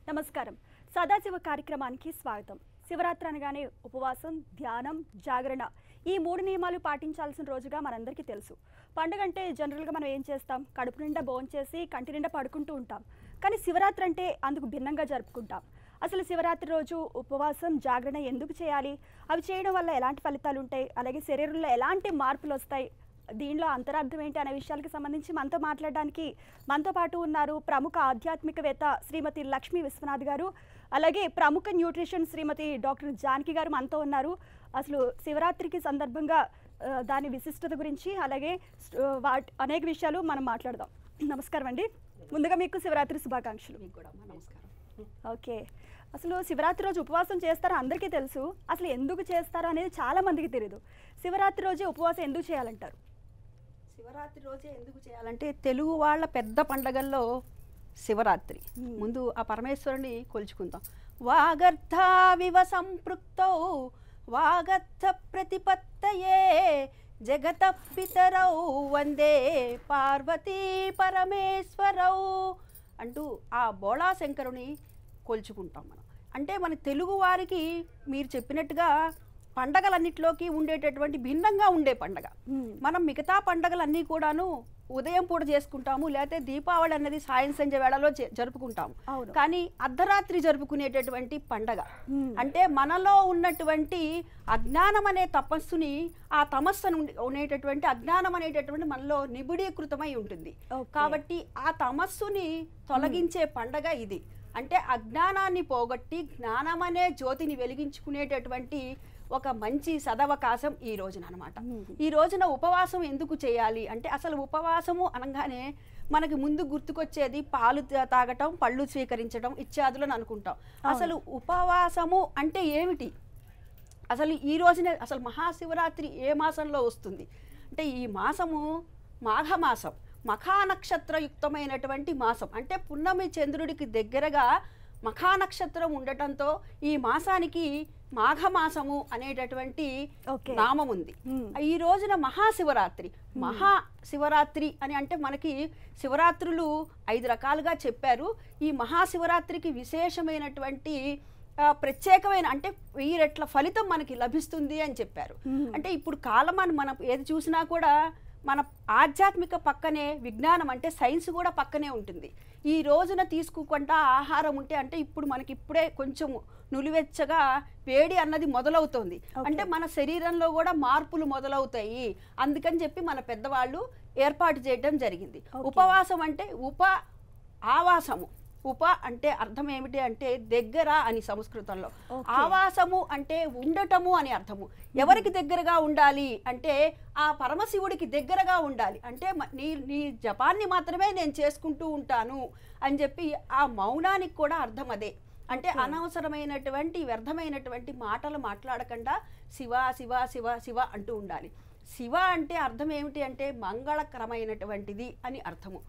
నమస్కారం. సదాశివ కార్యక్రమానికి స్వాగతం. శివరాత్రి అనగానే ఉపవాసం, ధ్యానం, జాగరణ ఈ 3 నియమాలు పాటించాల్సిన రోజుగా మనందరికీ తెలుసు. పండుగ అంటే జనరల్గా మనం ఏం చేస్తాం? కడుపు నిండా భోంచేసి కంటి నిండా పడుకుంటూ ఉంటాం. కానీ శివరాత్రి అంటే అందుకు భిన్నంగా జరుపుకుంటాం. అసలు శివరాత్రి రోజు ఉపవాసం, జాగరణ ఎందుకు చేయాలి? అవి చేయడం వల్ల ఎలాంటి ఫలితాలు ఉంటాయి? అలాగే శరీరంలో ఎలాంటి మార్పులు వస్తాయి? దీనిలో అంతరార్థం ఏంటి అనే విషయాలకు సంబంధించి మనతో మాట్లాడడానికి మనతో పాటు ఉన్నారు ప్రముఖ ఆధ్యాత్మికవేత్త శ్రీమతి లక్ష్మీ విశ్వనాథ్ గారు, అలాగే ప్రముఖ న్యూట్రిషన్ శ్రీమతి డాక్టర్ జానకి గారు మనతో ఉన్నారు. అసలు శివరాత్రికి సందర్భంగా దాని విశిష్టత గురించి అలాగే అనేక విషయాలు మనం మాట్లాడదాం. నమస్కారం అండి. ముందుగా మీకు శివరాత్రి శుభాకాంక్షలు. మీకు కూడా నమస్కారం. ఓకే, అసలు శివరాత్రి రోజు ఉపవాసం చేస్తారో అందరికీ తెలుసు. అసలు ఎందుకు చేస్తారో అనేది చాలా మందికి తెలియదు. శివరాత్రి రోజే ఉపవాసం ఎందుకు చేయాలంటారు? శివరాత్రి రోజే ఎందుకు చేయాలంటే తెలుగు వాళ్ళ పెద్ద పండగల్లో శివరాత్రి. ముందు ఆ పరమేశ్వరుని కొలుచుకుందాం. వాగర్థావివ సంపృక్తౌ వాగర్థ ప్రతిపత్తయే జగత పితరౌ వందే పార్వతీ పరమేశ్వరౌ అంటూ ఆ బోళాశంకరుని కొలుచుకుంటాం మనం. అంటే మన తెలుగు వారికి మీరు చెప్పినట్టుగా పండగలన్నిటిలోకి ఉండేటటువంటి భిన్నంగా ఉండే పండగ. మనం మిగతా పండగలన్నీ కూడాను ఉదయం పూట చేసుకుంటాము, లేకపోతే దీపావళి అనేది సాయం సంధ్య వేళలో జరుపుకుంటాము. కానీ అర్ధరాత్రి జరుపుకునేటటువంటి పండగ అంటే మనలో ఉన్నటువంటి అజ్ఞానం అనే తపస్సుని, ఆ తమస్సు ఉండేటటువంటి అజ్ఞానం అనేటటువంటి మనలో నిబిడీకృతమై ఉంటుంది. కాబట్టి ఆ తమస్సుని తొలగించే పండగ ఇది. అంటే అజ్ఞానాన్ని పోగొట్టి జ్ఞానం అనే జ్యోతిని వెలిగించుకునేటటువంటి ఒక మంచి సదవకాశం ఈ రోజున అనమాట. ఈ రోజున ఉపవాసం ఎందుకు చేయాలి అంటే, అసలు ఉపవాసము అనగానే మనకి ముందు గుర్తుకొచ్చేది పాలు తాగటం, పళ్ళు స్వీకరించడం ఇత్యాదులను అనుకుంటాం. అసలు ఉపవాసము అంటే ఏమిటి? అసలు ఈ రోజునే అసలు మహాశివరాత్రి ఏ మాసంలో వస్తుంది అంటే, ఈ మాసము మాఘమాసం, మఖానక్షత్రయుక్తమైనటువంటి మాసం. అంటే పున్నమి చంద్రుడికి దగ్గరగా మఖానక్షత్రం ఉండటంతో ఈ మాసానికి మాఘమాసము అనేటటువంటి నామం ఉంది. ఈ రోజున మహాశివరాత్రి. మహాశివరాత్రి అని అంటే మనకి శివరాత్రులు 5 రకాలుగా చెప్పారు. ఈ మహాశివరాత్రికి విశేషమైనటువంటి ప్రత్యేకమైన అంటే 1000 రెట్ల ఫలితం మనకి లభిస్తుంది అని చెప్పారు. అంటే ఇప్పుడు కాలమాన్ని మనం ఏది చూసినా కూడా మన ఆధ్యాత్మిక పక్కనే విజ్ఞానం అంటే సైన్స్ కూడా పక్కనే ఉంటుంది. ఈ రోజున తీసుకోకుండా ఆహారం ఉంటే అంటే ఇప్పుడు మనకి ఇప్పుడే కొంచెం నులివెచ్చగా వేడి అన్నది మొదలవుతుంది. అంటే మన శరీరంలో కూడా మార్పులు మొదలవుతాయి. అందుకని చెప్పి మన పెద్దవాళ్ళు ఏర్పాటు చేయడం జరిగింది. ఉపవాసం అంటే ఆవాసము. ఉప అంటే అర్థం ఏమిటి అంటే దగ్గర అని సంస్కృతంలో, ఆవాసము అంటే ఉండటము అని అర్థము. ఎవరికి దగ్గరగా ఉండాలి అంటే ఆ పరమశివుడికి దగ్గరగా ఉండాలి. అంటే నీ జపాన్ని మాత్రమే నేను చేసుకుంటూ ఉంటాను అని చెప్పి ఆ మౌనానికి కూడా అర్థం అదే. అంటే అనవసరమైనటువంటి వ్యర్థమైనటువంటి మాటలు మాట్లాడకుండా శివ శివ శివ శివ అంటూ ఉండాలి. శివ అంటే అర్థం ఏమిటి అంటే మంగళకరమైనటువంటిది అని అర్థము.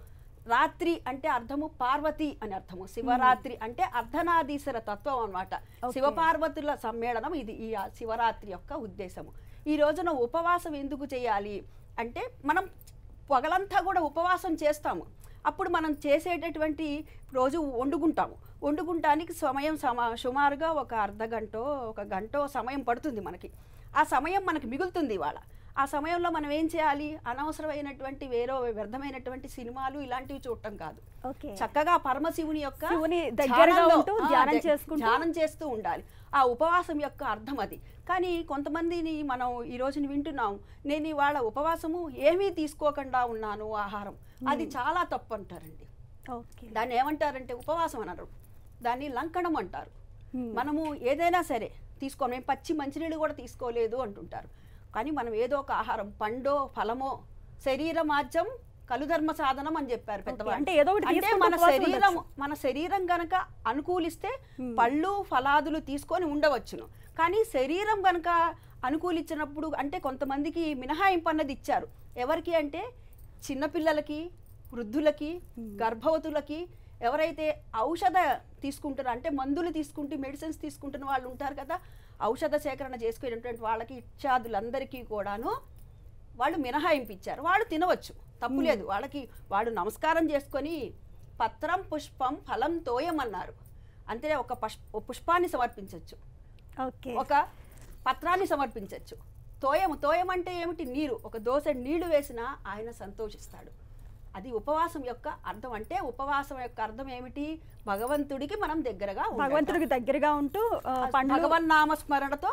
రాత్రి అంటే అర్థము పార్వతి అని అర్థము. శివరాత్రి అంటే అర్ధనాదీశ్వర తత్వం అన్నమాట. శివపార్వతుల సమ్మేళనం ఇది ఈ శివరాత్రి యొక్క ఉద్దేశము. ఈ రోజున ఉపవాసం ఎందుకు చేయాలి అంటే, మనం పగలంతా కూడా ఉపవాసం చేస్తాము. అప్పుడు మనం చేసేటటువంటి రోజు వండుకుంటానికి సమయం సుమారుగా ఒక అర్ధగంటో 1 గంటో సమయం పడుతుంది మనకి. ఆ సమయం మనకి మిగులుతుంది ఇవాళ. ఆ సమయంలో మనం ఏం చేయాలి? అనవసరమైనటువంటి వ్యర్థమైనటువంటి సినిమాలు ఇలాంటివి చూడటం కాదు. చక్కగా పరమశివుని యొక్క ధ్యానం చేస్తూ ఉండాలి. ఆ ఉపవాసం యొక్క అర్థం అది. కానీ కొంతమందిని మనం ఈ రోజుని వింటున్నాం, నేను ఇవాళ ఉపవాసము ఏమీ తీసుకోకుండా ఉన్నాను ఆహారం, అది చాలా తప్పు అంటారండి. దాన్ని ఏమంటారంటే ఉపవాసం అనరు, దాన్ని లంకణం అంటారు. మనము ఏదైనా సరే తీసుకోము, మేము పచ్చి మంచినీళ్ళు కూడా తీసుకోలేదు అంటుంటారు. కానీ మనం ఏదో ఒక ఆహారం, పండో ఫలమో, శరీర మాధ్యం కలుధర్మ సాధనం అని చెప్పారు పెద్దవాళ్ళు. అంటే మన శరీరం గనక అనుకూలిస్తే పళ్ళు ఫలాదులు తీసుకొని ఉండవచ్చును. కానీ శరీరం గనక అనుకూలించినప్పుడు అంటే కొంతమందికి మినహాయింపు అన్నది ఇచ్చారు. ఎవరికి అంటే చిన్నపిల్లలకి, వృద్ధులకి, గర్భవతులకి, ఎవరైతే ఔషధ తీసుకుంటారో అంటే మందులు తీసుకుంటూ మెడిసిన్స్ తీసుకుంటున్న వాళ్ళు ఉంటారు కదా, ఔషధ సేకరణ చేసుకునేటువంటి వాళ్ళకి ఇత్యాదులందరికీ కూడాను వాళ్ళు మినహాయింపు ఇచ్చారు. వాళ్ళు తినవచ్చు, తప్పు లేదు. వాళ్ళకి వాడు నమస్కారం చేసుకొని పత్రం పుష్పం ఫలం తోయం అన్నారు. అంతే ఒక పుష్పాన్ని సమర్పించవచ్చు, ఓకే, ఒక పత్రాన్ని సమర్పించవచ్చు. తోయం అంటే ఏమిటి? నీరు. ఒక దోసెడు నీళ్లు వేసినా ఆయన సంతోషిస్తాడు. అది ఉపవాసం యొక్క అర్థం. అంటే ఉపవాసం యొక్క అర్థం ఏమిటి? భగవంతుడికి మనం దగ్గరగా భగవంతుడికి దగ్గరగా ఉంటూ భగవన్నామస్మరణతో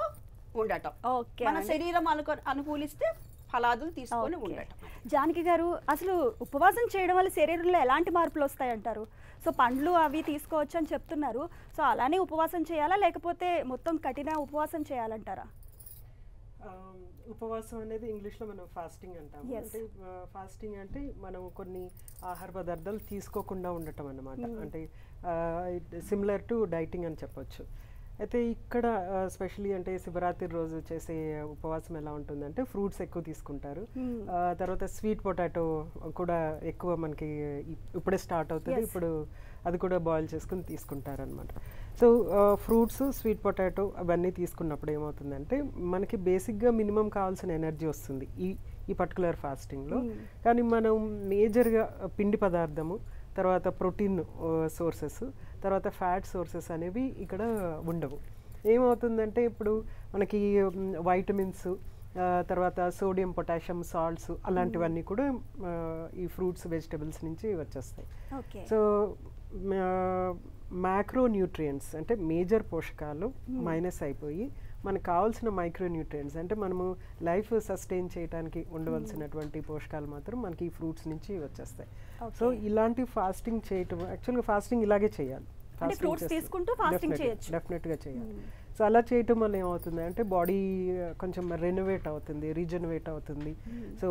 ఉండటం. ఓకే, మన శరీరం అనుకూలిస్తే ఫలాదులు తీసుకొని ఉండటం. జానకి గారు, అసలు ఉపవాసం చేయడం వల్ల శరీరంలో ఎలాంటి మార్పులు వస్తాయంటారు? సో పండ్లు అవి తీసుకోవచ్చు అని చెప్తున్నారు. సో అలానే ఉపవాసం చేయాలా, లేకపోతే మొత్తం కఠిన ఉపవాసం చేయాలంటారా? ఉపవాసం అనేది ఇంగ్లీష్లో మనం ఫాస్టింగ్ అంటాము. అంటే ఫాస్టింగ్ అంటే మనం కొన్ని ఆహార పదార్థాలు తీసుకోకుండా ఉండటం అన్నమాట. అంటే సిమిలర్ టు డైటింగ్ అని చెప్పొచ్చు. అయితే ఇక్కడ స్పెషలీ అంటే శివరాత్రి రోజు చేసే ఉపవాసం ఎలా ఉంటుందంటే ఫ్రూట్స్ ఎక్కువ తీసుకుంటారు. తర్వాత స్వీట్ పొటాటో కూడా ఎక్కువ మనకి ఇప్పుడే స్టార్ట్ అవుతుంది. ఇప్పుడు అది కూడా బాయిల్ చేసుకుని తీసుకుంటారు అనమాట. సో ఫ్రూట్స్, స్వీట్ పొటాటో అవన్నీ తీసుకున్నప్పుడు ఏమవుతుందంటే మనకి బేసిక్గా మినిమం కావాల్సిన ఎనర్జీ వస్తుంది ఈ పర్టికులర్ ఫాస్టింగ్లో. కానీ మనం మేజర్గా పిండి పదార్థము, తర్వాత ప్రోటీన్ సోర్సెస్, తర్వాత ఫ్యాట్ సోర్సెస్ అనేవి ఇక్కడ ఉండవు. ఏమవుతుందంటే ఇప్పుడు మనకి వైటమిన్స్, తర్వాత సోడియం, పొటాషియం, సాల్ట్స్ అలాంటివన్నీ కూడా ఈ ఫ్రూట్స్, వెజిటబుల్స్ నుంచి వచ్చేస్తాయి. సో మ్యాక్రో న్యూట్రియంట్స్ అంటే మేజర్ పోషకాలు మైనస్ అయిపోయి మనకు కావాల్సిన మైక్రో న్యూట్రియంట్స్ అంటే మనము లైఫ్ సస్టైన్ చేయడానికి ఉండవలసినటువంటి పోషకాలు మాత్రం మనకి ఈ ఫ్రూట్స్ నుంచి వచ్చేస్తాయి. సో ఇలాంటి ఫాస్టింగ్ చేయటం, యాక్చువల్గా ఫాస్టింగ్ ఇలాగే చేయాలి. డెఫినెట్గా చేయాలి. సో అలా చేయటం వల్ల ఏమవుతుంది అంటే బాడీ కొంచెం రెనోవేట్ అవుతుంది, రీజనరేట్ అవుతుంది. సో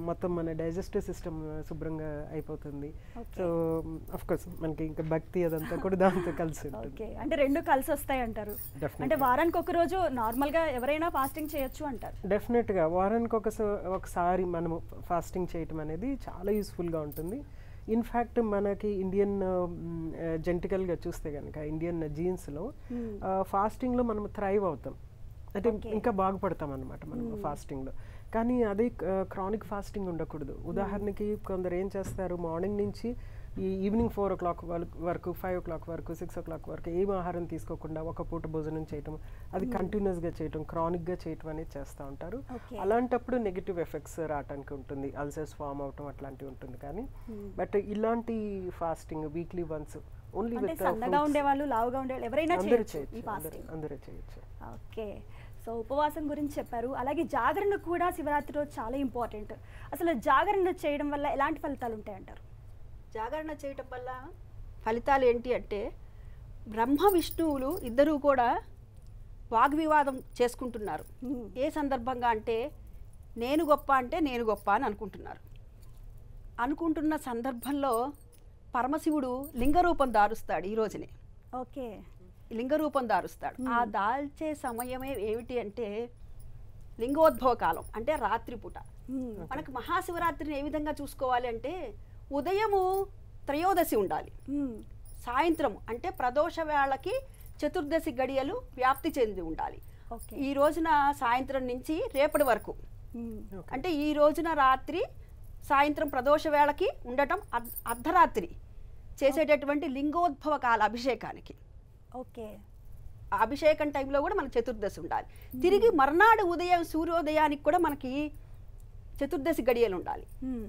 మొత్తం మన డైజెస్టివ్ సిస్టమ్ శుభ్రంగా అయిపోతుంది. సో అఫ్ కోర్స్ మనకి ఇంకా భక్తి అదంతా కూడా దాంతో కలిసి ఉంటుంది. అంటే రెండు కలిసి వస్తాయి అంటారు. అంటే వారానికి ఒక రోజు నార్మల్గా ఎవరైనా ఫాస్టింగ్ చేయొచ్చు అంటారు. డెఫినెట్గా వారానికి ఒకసారి మనము ఫాస్టింగ్ చేయటం అనేది చాలా యూస్ఫుల్గా ఉంటుంది. ఇన్ఫ్యాక్ట్ మనకి ఇండియన్ జెనెటికల్గా చూస్తే కనుక ఇండియన్ జీన్స్లో ఫాస్టింగ్లో మనం థ్రైవ్ అవుతాం, అంటే ఇంకా బాగుపడతాం అన్నమాట మనం ఫాస్టింగ్లో. కానీ అది క్రానిక్ ఫాస్టింగ్ ఉండకూడదు. ఉదాహరణకి కొందరు ఏం చేస్తారు, మార్నింగ్ నుంచి ఈ ఈవినింగ్ 4 o'clock వరకు, 5 o'clock వరకు, 6 o'clock వరకు ఏం ఆహారం తీసుకోకుండా ఒక పూట భోజనం చేయటం, అది కంటిన్యూస్గా చేయటం, క్రానిక్గా చేయటం అనేది చేస్తూ ఉంటారు. అలాంటప్పుడు నెగిటివ్ ఎఫెక్ట్స్ రావడానికి ఉంటుంది, అల్సర్స్ ఫామ్ అవటం అట్లాంటివి ఉంటుంది. కానీ బట్ ఇలాంటి fasting weekly once only with అందరూ చేయొచ్చు. ఓకే, సో ఉపవాసం గురించి చెప్పారు. అలాగే జాగరణ కూడా శివరాత్రి రోజు చాలా ఇంపార్టెంట్. అసలు జాగరణ చేయడం వల్ల ఎలాంటి ఫలితాలు ఉంటాయంటారు? జాగరణ చేయటం వల్ల ఫలితాలు ఏంటి అంటే, బ్రహ్మ విష్ణువులు ఇద్దరూ కూడా వాగ్వివాదం చేసుకుంటున్నారు. ఏ సందర్భంగా అంటే, నేను గొప్ప అంటే నేను గొప్ప అని అనుకుంటున్న సందర్భంలో పరమశివుడు లింగరూపం దారుస్తాడు ఈ రోజునే. ఓకే, లింగరూపం దారుస్తాడు. ఆ దాల్చే సమయమే ఏమిటి అంటే లింగోద్భవ కాలం, అంటే రాత్రిపూట. మనకు మహాశివరాత్రిని ఏ విధంగా చూసుకోవాలి అంటే, ఉదయము త్రయోదశి ఉండాలి, సాయంత్రం అంటే ప్రదోష వేళకి చతుర్దశి గడియలు వ్యాప్తి చెంది ఉండాలి. ఈ రోజున సాయంత్రం నుంచి రేపటి వరకు, అంటే ఈ రోజున రాత్రి సాయంత్రం ప్రదోష వేళకి ఉండటం, అర్ధరాత్రి చేసేటటువంటి లింగోద్భవ కాల అభిషేకానికి. ఓకే, అభిషేకం టైంలో కూడా మనకు చతుర్దశి ఉండాలి. తిరిగి మర్నాడు ఉదయం సూర్యోదయానికి కూడా మనకి చతుర్దశి గడియలు ఉండాలి.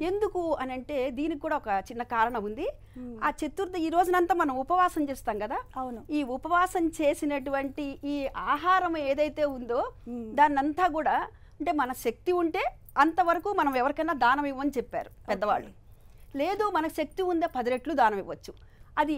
ఎందుకు అని అంటే దీనికి కూడా ఒక చిన్న కారణం ఉంది. ఆ ఈ రోజునంతా మనం ఉపవాసం చేస్తాం కదా. అవును, ఈ ఉపవాసం చేసినటువంటి ఈ ఆహారం ఏదైతే ఉందో దాన్నంతా కూడా, అంటే మన శక్తి ఉంటే అంతవరకు మనం ఎవరికైనా దానం ఇవ్వని చెప్పారు పెద్దవాళ్ళు. లేదు మనకు శక్తి ఉందే 10 రెట్లు దానం ఇవ్వచ్చు. అది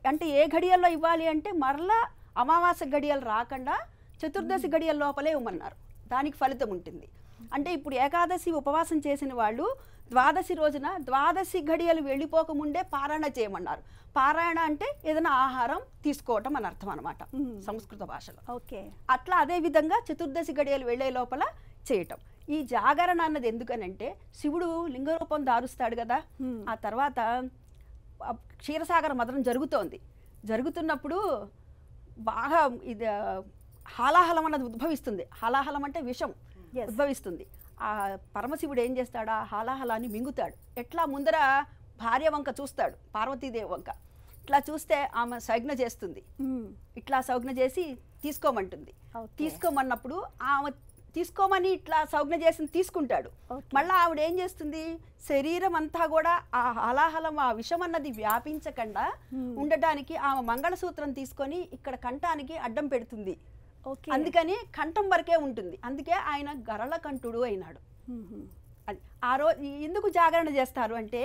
అంటే ఏ గడియల్లో ఇవ్వాలి అంటే మరలా అమావాస్య గడియలు రాకుండా చతుర్దశి గడియల లోపలే ఇవ్వమన్నారు. దానికి ఫలితం ఉంటుంది. అంటే ఇప్పుడు ఏకాదశి ఉపవాసం చేసిన వాళ్ళు ద్వాదశి రోజున ద్వాదశి గడియలు వెళ్ళిపోకముందే పారాయణ చేయమన్నారు. పారాయణ అంటే ఏదైనా ఆహారం తీసుకోవటం అని అర్థం అనమాట సంస్కృత భాషలో. ఓకే, అట్లా అదే విధంగా చతుర్దశి గడియలు వెళ్ళే లోపల చేయటం. ఈ జాగరణ అన్నది ఎందుకనంటే, శివుడు లింగరూపం దారుస్తాడు కదా. ఆ తర్వాత క్షీరసాగర మదనం జరుగుతున్నప్పుడు బాగా ఇది హాలాహలం అన్నది ఉద్భవిస్తుంది. హాలాహలం అంటే విషం ఉద్భవిస్తుంది. ఆ పరమశివుడు ఏం చేస్తాడు, ఆ హాలాహలాన్ని మింగుతాడు. ఎట్లా ముందర భార్య వంక చూస్తాడు, పార్వతీదేవి వంక ఇట్లా చూస్తే ఆమె సంజ్ఞ చేస్తుంది, ఇట్లా సంజ్ఞ చేసి తీసుకోమంటుంది. తీసుకోమన్నప్పుడు ఆమె తీసుకోమని ఇట్లా సంజ్ఞ చేసి తీసుకుంటాడు. మళ్ళీ ఆవిడ ఏం చేస్తుంది, శరీరం అంతా కూడా ఆ హలాహలం ఆ విషం అన్నది వ్యాపించకుండా ఉండటానికి ఆమె మంగళసూత్రం తీసుకొని ఇక్కడ కంఠానికి అడ్డం పెడుతుంది. అందుకని కంఠం వరకే ఉంటుంది. అందుకే ఆయన గరళ కంఠుడు అయినాడు. అది ఆ రోజు ఎందుకు జాగరణ చేస్తారు అంటే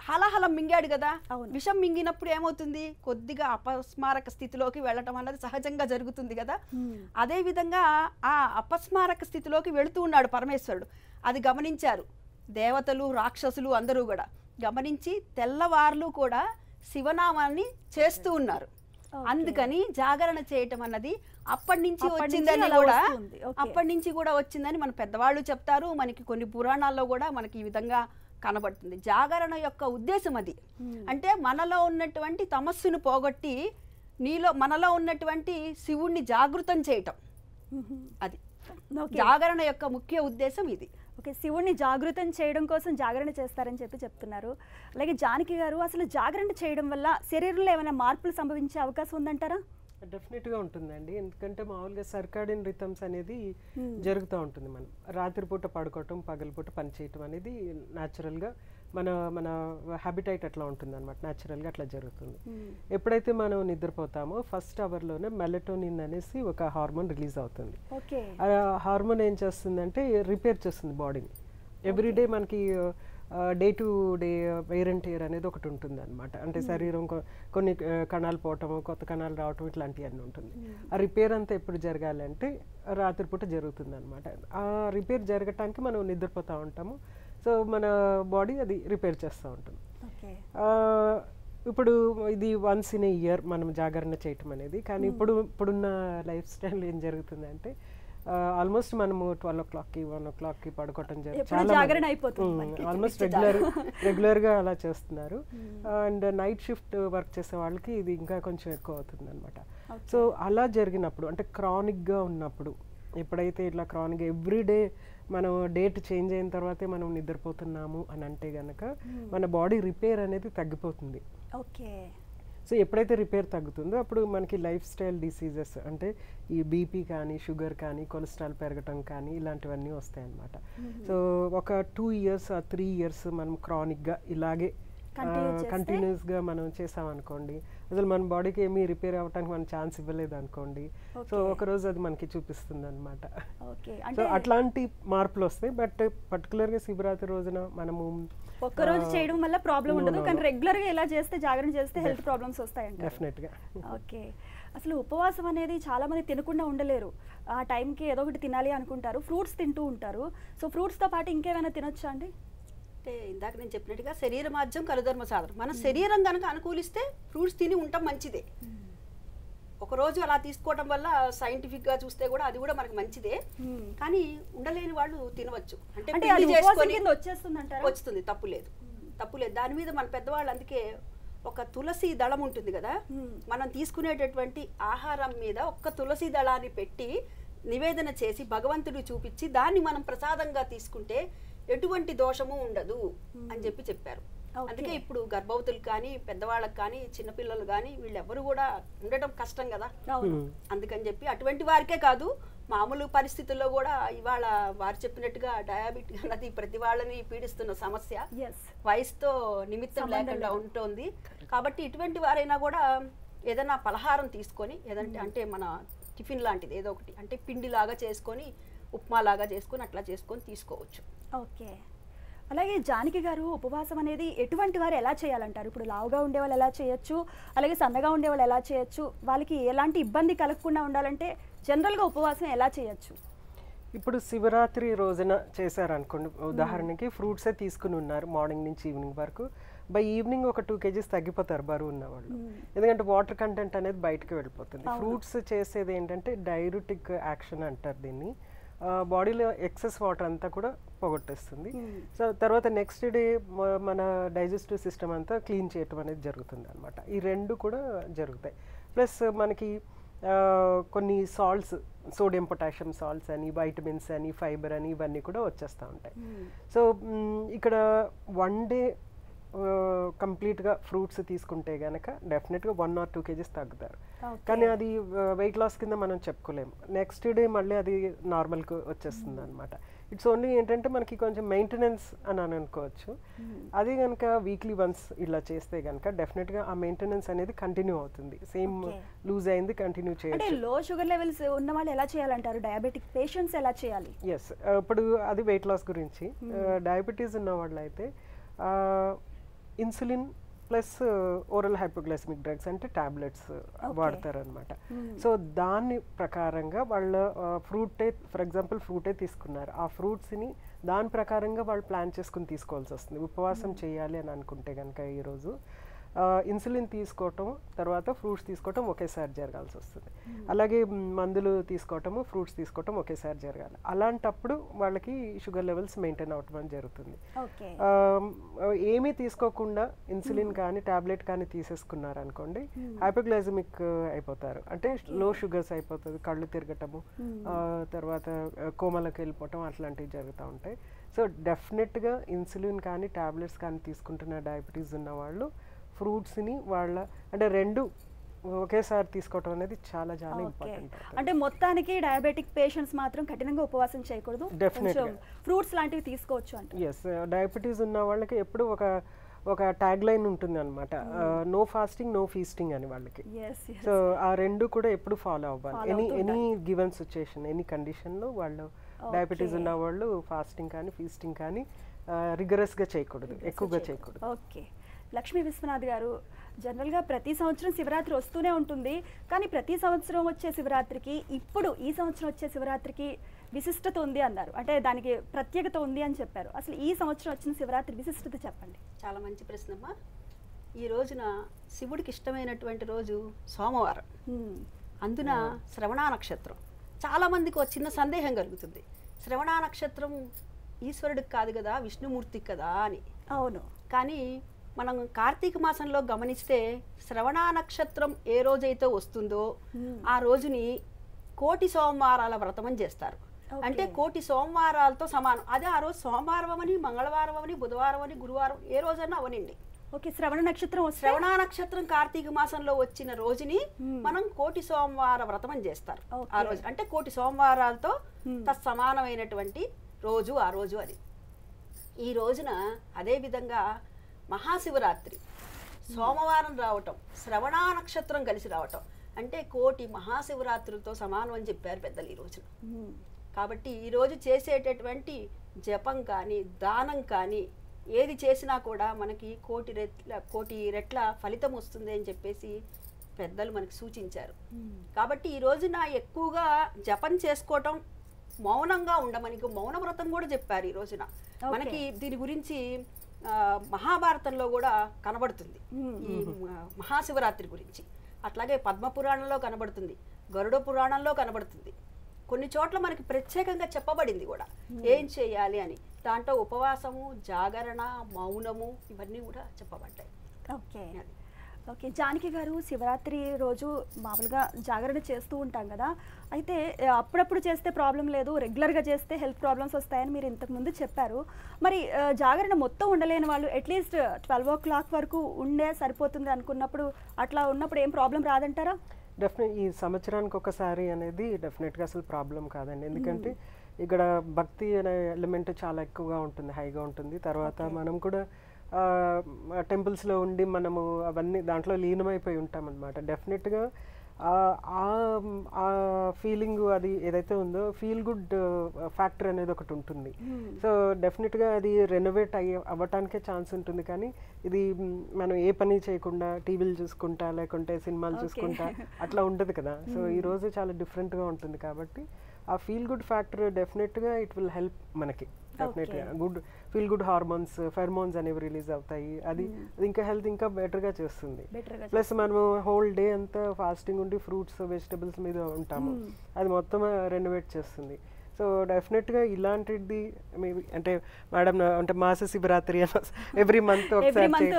హలాహలం మింగాడు కదా, విషం మింగినప్పుడు ఏమవుతుంది, కొద్దిగా అపస్మారక స్థితిలోకి వెళ్ళటం అన్నది సహజంగా జరుగుతుంది కదా. అదే విధంగా ఆ అపస్మారక స్థితిలోకి వెళుతూ ఉన్నాడు పరమేశ్వరుడు. అది గమనించారు దేవతలు, రాక్షసులు అందరూ కూడా గమనించి తెల్లవార్లు కూడా శివనామాన్ని చేస్తూ ఉన్నారు. అందుకని జాగరణ చేయటం అన్నది అప్పటి నుంచి కూడా వచ్చిందని మన పెద్దవాళ్ళు చెప్తారు. మనకి కొన్ని పురాణాల్లో కూడా మనకి ఈ విధంగా కనబడుతుంది. జాగరణ యొక్క ఉద్దేశం అది. అంటే మనలో ఉన్నటువంటి తమస్సును పోగొట్టి మనలో ఉన్నటువంటి శివుణ్ణి జాగృతం చేయటం, అది జాగరణ యొక్క ముఖ్య ఉద్దేశం ఇది. ఓకే, శివుణ్ణి జాగృతం చేయడం కోసం జాగరణ చేస్తారని చెప్తున్నారు. అలాగే జానకి గారు, అసలు జాగరణ చేయడం వల్ల శరీరంలో ఏమైనా మార్పులు సంభవించే అవకాశం ఉందంటారా? డెఫినెట్గా ఉంటుందండి. ఎందుకంటే మామూలుగా సర్కాడియన్ రిథమ్స్ అనేది జరుగుతూ ఉంటుంది. మనం రాత్రిపూట పడుకోవటం, పగలపూట పని చేయటం అనేది న్యాచురల్గా మన హ్యాబిటైట్ అట్లా ఉంటుంది అనమాట. న్యాచురల్గా అట్లా జరుగుతుంది. ఎప్పుడైతే మనం నిద్రపోతామో ఫస్ట్ అవర్లోనే మెలటోనిన్ అనేసి ఒక హార్మోన్ రిలీజ్ అవుతుంది. ఆ హార్మోన్ ఏం చేస్తుందంటే రిపేర్ చేస్తుంది బాడీని. ఎవ్రీడే మనకి day to day wear and tear అనేది ఒకటి ఉంటుంది అనమాట. అంటే శరీరం కొన్ని కణాలు పోవటము, కొత్త కణాలు రావటం, ఇట్లాంటివన్నీ ఉంటుంది. ఆ రిపేర్ అంతా ఎప్పుడు జరగాలంటే రాత్రిపూట జరుగుతుంది అనమాట. ఆ రిపేర్ జరగటానికి మనం నిద్రపోతూ ఉంటాము. సో మన బాడీ అది రిపేర్ చేస్తూ ఉంటుంది. ఇప్పుడు ఇది వన్స్ ఇన్ ఏ ఇయర్ మనం జాగరణ చేయటం అనేది. కానీ ఇప్పుడున్న లైఫ్ స్టైల్ ఏం జరుగుతుందంటే ఆల్మోస్ట్ మనము 12 o'clock 1 o'clock పడుకోవటం జరుగుతుంది. ఆల్మోస్ట్ రెగ్యులర్గా అలా చేస్తున్నారు. అండ్ నైట్ షిఫ్ట్ వర్క్ చేసే వాళ్ళకి ఇది ఇంకా కొంచెం ఎక్కువ అవుతుంది అనమాట. సో అలా జరిగినప్పుడు అంటే క్రానిక్గా ఉన్నప్పుడు, ఎప్పుడైతే ఇట్లా క్రానిక్ ఎవ్రీడే మనం డేట్ చేంజ్ అయిన తర్వాతే మనం నిద్రపోతున్నాము అని అంటే గనక మన బాడీ రిపేర్ అనేది తగ్గిపోతుంది. సో ఎప్పుడైతే రిపేర్ తగ్గుతుందో అప్పుడు మనకి లైఫ్ స్టైల్ డిసీజెస్ అంటే ఈ బీపీ కానీ, షుగర్ కానీ, కొలెస్ట్రాల్ పెరగటం కానీ ఇలాంటివన్నీ వస్తాయి అన్నమాట. సో ఒక 2 years 3 years మనం క్రానిక్గా ఇలాగే కంటిన్యూస్గా మనం చేసామనుకోండి, అసలు మన బాడీకి ఏమీ రిపేర్ అవ్వడానికి మనం ఛాన్స్ ఇవ్వలేదు అనుకోండి, సో ఒకరోజు అది మనకి చూపిస్తుంది అనమాట. సో అట్లాంటి మార్పులు వస్తాయి. బట్ పర్టికులర్గా శివరాత్రి రోజున మనము ఒక్కరోజు చేయడం వల్ల ప్రాబ్లం ఉండదు, కానీ రెగ్యులర్గా ఇలా చేస్తే, జాగరణ చేస్తే హెల్త్ ప్రాబ్లమ్స్ వస్తాయంట. డెఫినెట్గా. ఓకే, అసలు ఉపవాసం అనేది చాలా మంది తినకుండా ఉండలేరు. ఆ టైంకి ఏదో ఒకటి తినాలి అనుకుంటారు, ఫ్రూట్స్ తింటూ ఉంటారు. సో ఫ్రూట్స్తో పాటు ఇంకేమైనా తినొచ్చా అండి? అంటే ఇందాక నేను చెప్పినట్టుగా శరీరమార్జం కలుధర్మ సాధనం. మన శరీరం కనుక అనుకూలిస్తే ఫ్రూట్స్ తిని ఉండటం మంచిదే. ఒకరోజు అలా తీసుకోవడం వల్ల సైంటిఫిక్గా చూస్తే కూడా అది కూడా మనకు మంచిదే. కానీ ఉండలేని వాళ్ళు తినవచ్చు. అంటే వస్తుంది, తప్పులేదు. దాని మీద మన పెద్దవాళ్ళు అందుకే ఒక తులసి దళం ఉంటుంది కదా, మనం తీసుకునేటటువంటి ఆహారం మీద ఒక్క తులసి దళాన్ని పెట్టి నివేదన చేసి భగవంతుడు చూపించి దాన్ని మనం ప్రసాదంగా తీసుకుంటే ఎటువంటి దోషము ఉండదు అని చెప్పారు. అందుకే ఇప్పుడు గర్భవతులు కానీ, పెద్దవాళ్ళకి కానీ, చిన్నపిల్లలు కానీ వీళ్ళెవరు కూడా ఉండటం కష్టం కదా. అందుకని చెప్పి అటువంటి వారికే కాదు, మామూలు పరిస్థితుల్లో కూడా ఇవాళ వారు చెప్పినట్టుగా డయాబెటిస్ అన్నది ప్రతి వాళ్ళని పీడిస్తున్న సమస్య, వయసుతో నిమిత్తం లేకుండా ఉంటుంది. కాబట్టి ఇటువంటి వారైనా కూడా ఏదైనా పలహారం తీసుకొని, ఏదంటే అంటే మన టిఫిన్ లాంటిది ఏదో ఒకటి, అంటే పిండిలాగా చేసుకొని, ఉప్మా లాగా చేసుకొని అట్లా చేసుకొని తీసుకోవచ్చు. ఓకే, అలాగే జానకి గారు, ఉపవాసం అనేది ఎటువంటి వారు ఎలా చేయాలంటారు? ఇప్పుడు లావుగా ఉండేవాళ్ళు ఎలా చేయొచ్చు, అలాగే సన్నగా ఉండేవాళ్ళు ఎలా చేయొచ్చు, వాళ్ళకి ఎలాంటి ఇబ్బంది కలగకుండా ఉండాలంటే జనరల్గా ఉపవాసం ఎలా చేయొచ్చు? ఇప్పుడు శివరాత్రి రోజున చేశారనుకోండి, ఉదాహరణకి ఫ్రూట్సే తీసుకుని ఉన్నారు మార్నింగ్ నుంచి ఈవినింగ్ వరకు, బై ఈవినింగ్ ఒక 2 kgs తగ్గిపోతారు బరువు ఉన్న వాళ్ళు. ఎందుకంటే వాటర్ కంటెంట్ అనేది బయటకు వెళ్ళిపోతుంది. ఫ్రూట్స్ చేసేది ఏంటంటే డైరుటిక్ యాక్షన్ అంటారు దీన్ని. బాడీలో ఎక్సెస్ వాటర్ అంతా కూడా పోగొట్టేస్తుంది. సో తర్వాత నెక్స్ట్ డే మన డైజెస్టివ్ సిస్టమ్ అంతా క్లీన్ చేయటం అనేది జరుగుతుంది అనమాట. ఈ రెండు కూడా జరుగుతాయి. ప్లస్ మనకి కొన్ని సాల్ట్స్, సోడియం పొటాషియం సాల్ట్స్ అని, వైటమిన్స్ అని, ఫైబర్ అని, ఇవన్నీ కూడా వచ్చేస్తూ ఉంటాయి. సో ఇక్కడ 1 day కంప్లీట్గా ఫ్రూట్స్ తీసుకుంటే కనుక డెఫినెట్గా 1 or 2 kgs తగ్గుతారు. కానీ అది వెయిట్ లాస్ కింద మనం చెప్పుకోలేము. నెక్స్ట్ డే మళ్ళీ అది నార్మల్కి వచ్చేస్తుంది అనమాట. ఇట్స్ ఓన్లీ ఏంటంటే మనకి కొంచెం మెయింటెనెన్స్ అని అనుకోవచ్చు. అది కనుక వీక్లీ వన్స్ ఇలా చేస్తే కనుక డెఫినెట్గా ఆ మెయింటెనెన్స్ అనేది కంటిన్యూ అవుతుంది. సేమ్ లూజ్ అయింది కంటిన్యూ చేయొచ్చు. లో షుగర్ లెవెల్స్ ఉన్న వాళ్ళు ఎలా చేయాలంటారు? డయాబెటిక్ పేషెంట్స్ ఎలా చేయాలి? ఎస్, ఇప్పుడు అది వెయిట్ లాస్ గురించి. డయాబెటీస్ ఉన్న వాళ్ళు అయితే insulin plus oral hypoglycaemic drugs అంటే టాబ్లెట్స్ వాడతారనమాట. సో దాని ప్రకారంగా వాళ్ళ ఫ్రూటే, ఫర్ ఎగ్జాంపుల్ ఫ్రూటే తీసుకున్నారు, ఆ ఫ్రూట్స్ని దాని ప్రకారంగా వాళ్ళు ప్లాన్ చేసుకుని తీసుకోవాల్సి వస్తుంది. ఉపవాసం చేయాలి అని అనుకుంటే కనుక ఈరోజు ఇన్సులిన్ తీసుకోవటం తర్వాత ఫ్రూట్స్ తీసుకోవటం ఒకేసారి జరగాల్సి వస్తుంది. అలాగే మందులు తీసుకోవటము ఫ్రూట్స్ తీసుకోవటం ఒకేసారి జరగాలి. అలాంటప్పుడు వాళ్ళకి షుగర్ లెవెల్స్ మెయింటైన్ అవటం జరుగుతుంది. ఏమీ తీసుకోకుండా ఇన్సులిన్ కానీ టాబ్లెట్ కానీ తీసేసుకున్నారు అనుకోండి, హైపోగ్లైసెమిక్ అయిపోతారు. అంటే లో షుగర్స్ అయిపోతుంది, కళ్ళు తిరగటము, తర్వాత కోమలకు వెళ్ళిపోవటం అట్లాంటివి జరుగుతూ ఉంటాయి. సో డెఫినెట్గా ఇన్సులిన్ కానీ టాబ్లెట్స్ కానీ తీసుకుంటున్న డయాబెటీస్ ఉన్న వాళ్ళు ఫ్రూట్స్ని వాళ్ళ అంటే రెండు ఒకేసారి తీసుకోవటం అనేది చాలా చాలా ఇంపార్టెంట్. అంటే మొత్తానికి డయాబెటిక్ పేషెంట్స్ మాత్రం కఠినంగా ఉపవాసం చేయకూడదు, డెఫినెట్గా ఫ్రూట్స్ లాంటివి తీసుకోవచ్చు అంటే. ఎస్, డయాబెటీస్ ఉన్న వాళ్ళకి ఎప్పుడు ఒక ట్యాగ్ లైన్ ఉంటుంది అనమాట, నో ఫాస్టింగ్ నో ఫీస్టింగ్ అని వాళ్ళకి. సో ఆ రెండు కూడా ఎప్పుడు ఫాలో అవ్వాలి. ఎనీ గివెన్ సిచ్యుయేషన్, ఎనీ కండిషన్లో వాళ్ళు డయాబెటీస్ ఉన్న వాళ్ళు ఫాస్టింగ్ కానీ ఫీస్టింగ్ కానీ రిగరస్గా చేయకూడదు, ఎక్కువగా చేయకూడదు. ఓకే, లక్ష్మీ విశ్వనాథ్ గారు, జనరల్గా ప్రతి సంవత్సరం శివరాత్రి వస్తూనే ఉంటుంది, కానీ ప్రతి సంవత్సరం వచ్చే శివరాత్రికి ఇప్పుడు ఈ సంవత్సరం వచ్చే శివరాత్రికి విశిష్టత ఉంది అన్నారు, అంటే దానికి ప్రత్యేకత ఉంది అని చెప్పారు. అసలు ఈ సంవత్సరం వచ్చిన శివరాత్రి విశిష్టత చెప్పండి. చాలా మంచి ప్రశ్నమ్మా. ఈ రోజున శివుడికి ఇష్టమైనటువంటి రోజు సోమవారం, అందున శ్రవణ నక్షత్రం. చాలామందికి ఒక చిన్న సందేహం కలుగుతుంది, శ్రవణ నక్షత్రం ఈశ్వరుడికి కాదు కదా, విష్ణుమూర్తికి కదా అని. అవును, కానీ మనం కార్తీక మాసంలో గమనిస్తే శ్రవణ నక్షత్రం ఏ రోజైతే వస్తుందో ఆ రోజుని కోటి సోమవారాల వ్రతం అని చేస్తారు. అంటే కోటి సోమవారాలతో సమానం. అదే ఆ రోజు సోమవారం అని, మంగళవారం అని, బుధవారం అని, గురువారం ఏ రోజైనా అవనండి. ఓకే, శ్రవణ నక్షత్రం కార్తీక మాసంలో వచ్చిన రోజుని మనం కోటి సోమవార వ్రతం అని చేస్తారు. ఆ రోజు అంటే కోటి సోమవారాలతో సమానమైనటువంటి రోజు ఆ రోజు అది. ఈ రోజున అదే విధంగా మహాశివరాత్రి సోమవారం రావటం, శ్రవణ నక్షత్రం కలిసి రావటం అంటే కోటి మహాశివరాత్రులతో సమానం అని చెప్పారు పెద్దలు ఈ రోజున. కాబట్టి ఈరోజు చేసేటటువంటి జపం కానీ దానం కానీ ఏది చేసినా కూడా మనకి కోటి రెట్ల ఫలితం వస్తుంది అని చెప్పేసి పెద్దలు మనకి సూచించారు. కాబట్టి ఈ రోజున ఎక్కువగా జపం చేసుకోవటం, మౌనంగా ఉండమని మౌన వ్రతం కూడా చెప్పారు ఈ రోజున. మనకి దీని గురించి మహాభారతంలో కూడా కనబడుతుంది ఈ మహాశివరాత్రి గురించి. అట్లాగే పద్మపురాణంలో కనబడుతుంది, గరుడ పురాణంలో కనబడుతుంది. కొన్ని చోట్ల మనకి ప్రత్యేకంగా చెప్పబడింది కూడా ఏం చేయాలి అని. దాంట్లో ఉపవాసము, జాగరణ, మౌనము ఇవన్నీ కూడా చెప్పబడ్డాయి. ఓకే ఓకే, జానకి గారు, శివరాత్రి రోజు మామూలుగా జాగరణ చేస్తూ ఉంటాం కదా, అయితే అప్పుడప్పుడు చేస్తే ప్రాబ్లం లేదు, రెగ్యులర్గా చేస్తే హెల్త్ ప్రాబ్లమ్స్ వస్తాయని మీరు ఇంతకుముందు చెప్పారు. మరి జాగరణ మొత్తం ఉండలేని వాళ్ళు అట్లీస్ట్ 12 o'clock వరకు ఉండే సరిపోతుంది అనుకున్నప్పుడు, అట్లా ఉన్నప్పుడు ఏం ప్రాబ్లం రాదంటారా? డెఫినెట్ ఈ సంవత్సరానికి ఒకసారి అనేది డెఫినెట్గా అసలు ప్రాబ్లం కాదండి. ఎందుకంటే ఇక్కడ భక్తి అనే ఎలిమెంట్ చాలా ఎక్కువగా ఉంటుంది, హైగా ఉంటుంది. తర్వాత మనం కూడా టెంపుల్స్లో ఉండి మనము అవన్నీ దాంట్లో లీనమైపోయి ఉంటాం అనమాట. డెఫినెట్గా ఆ ఫీలింగ్ అది ఏదైతే ఉందో ఫీల్ గుడ్ ఫ్యాక్టర్ అనేది ఒకటి ఉంటుంది. సో డెఫినెట్గా అది రెనోవేట్ అవ్వటానికే ఛాన్స్ ఉంటుంది. కానీ ఇది మనం ఏ పని చేయకుండా టీవీలు చూసుకుంటా లేకుంటే సినిమాలు చూసుకుంటా అట్లా ఉండదు కదా. సో ఈరోజు చాలా డిఫరెంట్గా ఉంటుంది. కాబట్టి ఆ ఫీల్ గుడ్ ఫ్యాక్టర్ డెఫినెట్గా ఇట్ విల్ హెల్ప్ మనకి. డెఫినెట్గా good feel good hormones, pheromones అనేవి రిలీజ్ అవుతాయి. అది ఇంకా హెల్త్ ఇంకా బెటర్గా చేస్తుంది. ప్లస్ మనము హోల్ డే అంతా ఫాస్టింగ్ ఉండి ఫ్రూట్స్ వెజిటబుల్స్ మీద ఉంటాము, అది మొత్తం రెనోవేట్ చేస్తుంది. సో డెఫినెట్గా ఇలాంటిది మేబీ అంటే మేడం అంటే మాస శివరాత్రి ఎవ్రీ మంత్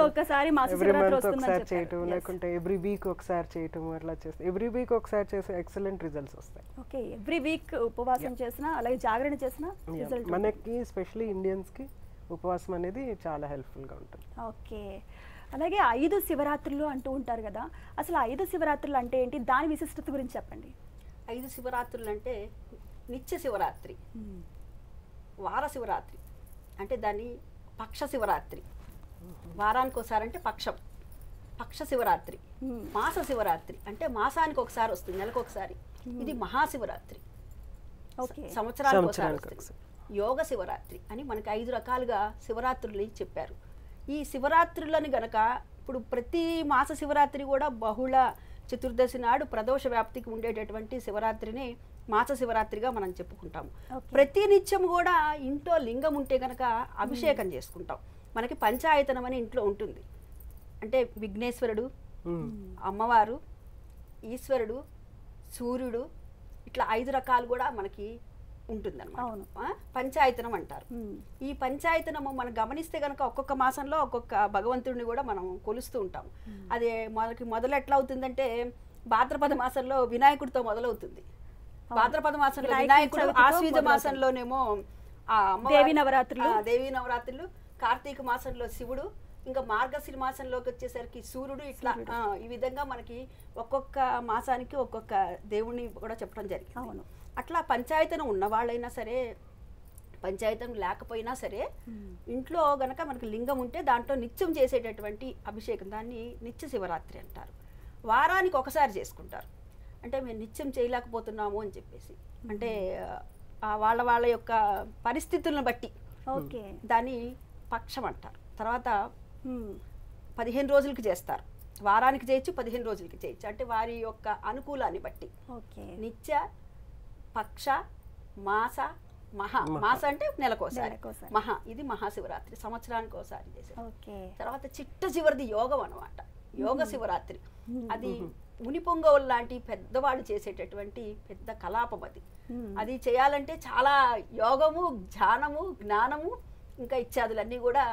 ఒకసారి చేయటం, లేకుంటే ఎవ్రీ వీక్ ఒకసారి చేయటం, అట్లా చేస్తే ఎవ్రీ వీక్ ఒకసారి చేస్తే ఎక్సలెంట్ రిజల్ట్స్ వస్తాయి. ఓకే, ఎవ్రీ వీక్ ఉపవాసం చేసినా అలాగే జాగరణ చేసినా మనకి స్పెషల్లీ ఇండియన్స్కి ఉపవాసం అనేది చాలా హెల్ప్ఫుల్గా ఉంటుంది. ఓకే, అలాగే 5 శివరాత్రులు అంటూ ఉంటారు కదా, అసలు 5 శివరాత్రులు అంటే ఏంటి, దాని విశిష్టత గురించి చెప్పండి. 5 శివరాత్రులు అంటే నిత్య శివరాత్రి, వార శివరాత్రి అంటే దాన్ని పక్ష శివరాత్రి, వారానికి ఒకసారి అంటే పక్ష శివరాత్రి, మాస శివరాత్రి అంటే మాసానికి ఒకసారి వస్తుంది, నెలకు ఒకసారి. ఇది మహాశివరాత్రి, సంవత్సరానికి ఒకసారి వస్తుంది. యోగ శివరాత్రి అని మనకి 5 రకాలుగా శివరాత్రులు చెప్పారు. ఈ శివరాత్రులని గనక ఇప్పుడు ప్రతి మాస శివరాత్రి కూడా బహుళ చతుర్దశి నాడు ప్రదోష వ్యాప్తికి ఉండేటటువంటి శివరాత్రిని మాస శివరాత్రిగా మనం చెప్పుకుంటాము. ప్రతి నిత్యం కూడా ఇంట్లో లింగం ఉంటే గనక అభిషేకం చేసుకుంటాం. మనకి పంచాయతనం అని ఇంట్లో ఉంటుంది, అంటే విఘ్నేశ్వరుడు, అమ్మవారు, ఈశ్వరుడు, సూర్యుడు, ఇట్లా 5 రకాలు కూడా మనకి ఉంటుందన్నమాట. పంచాయతనం అంటారు. ఈ పంచాయతనము మనం గమనిస్తే కనుక ఒక్కొక్క మాసంలో ఒక్కొక్క భగవంతుడిని కూడా మనం కొలుస్తూ ఉంటాం. అది మనకి మొదలు ఎట్లా అవుతుందంటే భాద్రపద మాసంలో వినాయకుడితో మొదలవుతుంది. భాద్రపద మాసంలో వినాయకుడు, ఆశ్వీజ మాసంలోనేమో దేవీ నవరాత్రులు, కార్తీక మాసంలో శివుడు, ఇంకా మార్గశిర మాసంలోకి వచ్చేసరికి సూర్యుడు. ఇట్లా ఈ విధంగా మనకి ఒక్కొక్క మాసానికి ఒక్కొక్క దేవుణ్ణి కూడా చెప్పడం జరిగింది. అట్లా పంచాయతనం ఉన్నవాళ్ళైనా సరే, పంచాయతనం లేకపోయినా సరే, ఇంట్లో గనక మనకి లింగం ఉంటే దాంట్లో నిత్యం చేసేటటువంటి అభిషేకం, దాన్ని నిత్య శివరాత్రి అంటారు. వారానికి ఒకసారి చేసుకుంటారు, అంటే మేము నిత్యం చేయలేకపోతున్నాము అని చెప్పేసి, అంటే వాళ్ళ యొక్క పరిస్థితులను బట్టి దాన్ని పక్షం అంటారు. తర్వాత 15 రోజులకి చేస్తారు, వారానికి చేయొచ్చు, 15 రోజులకి చేయొచ్చు, అంటే వారి యొక్క అనుకూలాన్ని బట్టి. నిత్య, పక్ష, మాస, మాస అంటే నెలకోసారి, ఇది మహాశివరాత్రి, సంవత్సరానికి ఒకసారి చేశారు. తర్వాత చిట్ట చివరిది యోగం అన్నమాట, యోగ శివరాత్రి. అది మునిపొంగవులు లాంటి పెద్దవాళ్ళు చేసేటటువంటి పెద్ద కలాపం. అది చేయాలంటే చాలా యోగము, ధ్యానము, జ్ఞానము, ఇంకా ఇత్యాదులన్నీ కూడా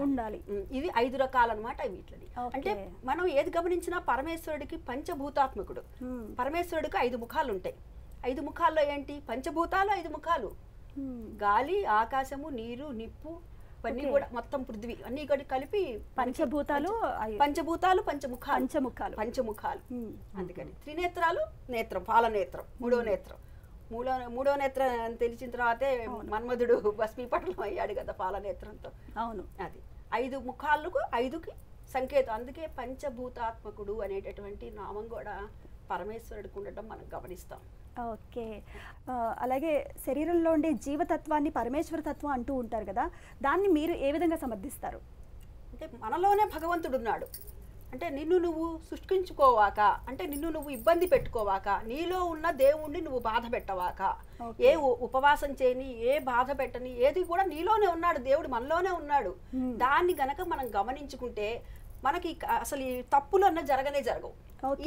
ఉండాలి. ఇది 5 రకాలు అనమాట వీటిని. అంటే మనం ఏది గమనించినా పరమేశ్వరుడికి పంచభూతాత్మకుడు. పరమేశ్వరుడికి 5 ముఖాలు ఉంటాయి. 5 ముఖాల్లో ఏంటి, పంచభూతాలు 5 ముఖాలు, గాలి, ఆకాశము, నీరు, నిప్పు, ఇవన్నీ కూడా మొత్తం పృథ్వీ అన్ని కలిపి పంచభూతాలు, పంచముఖాలు. అందుకని త్రినేత్రాలు, నేత్రం, పాలనేత్రం, మూడో నేత్రం తెలిసిన తర్వాతే మన్మధుడు భస్మీపటలం అయ్యాడు కదా పాలనేత్రంతో. అవును, అది 5 ముఖాలకు 5కి సంకేతం. అందుకే పంచభూతాత్మకుడు అనేటటువంటి నామం కూడా పరమేశ్వరుడికి ఉండటం మనం గమనిస్తాం. ఓకే, అలాగే శరీరంలో ఉండే జీవతత్వాన్ని పరమేశ్వర తత్వం అంటూ ఉంటారు కదా, దాన్ని మీరు ఏ విధంగా సమర్థిస్తారు? అంటే మనలోనే భగవంతుడు ఉన్నాడు, అంటే నిన్ను నువ్వు సృష్టించుకోవాక, అంటే నిన్ను నువ్వు ఇబ్బంది పెట్టుకోవాక, నీలో ఉన్న దేవుణ్ణి నువ్వు బాధ పెట్టవాక, ఏ ఉపవాసం చేయని, ఏ బాధ పెట్టని, ఏది కూడా నీలోనే ఉన్నాడు దేవుడు, మనలోనే ఉన్నాడు. దాన్ని గనక మనం గమనించుకుంటే మనకి అసలు ఈ తప్పులు అన్నవి జరగవు,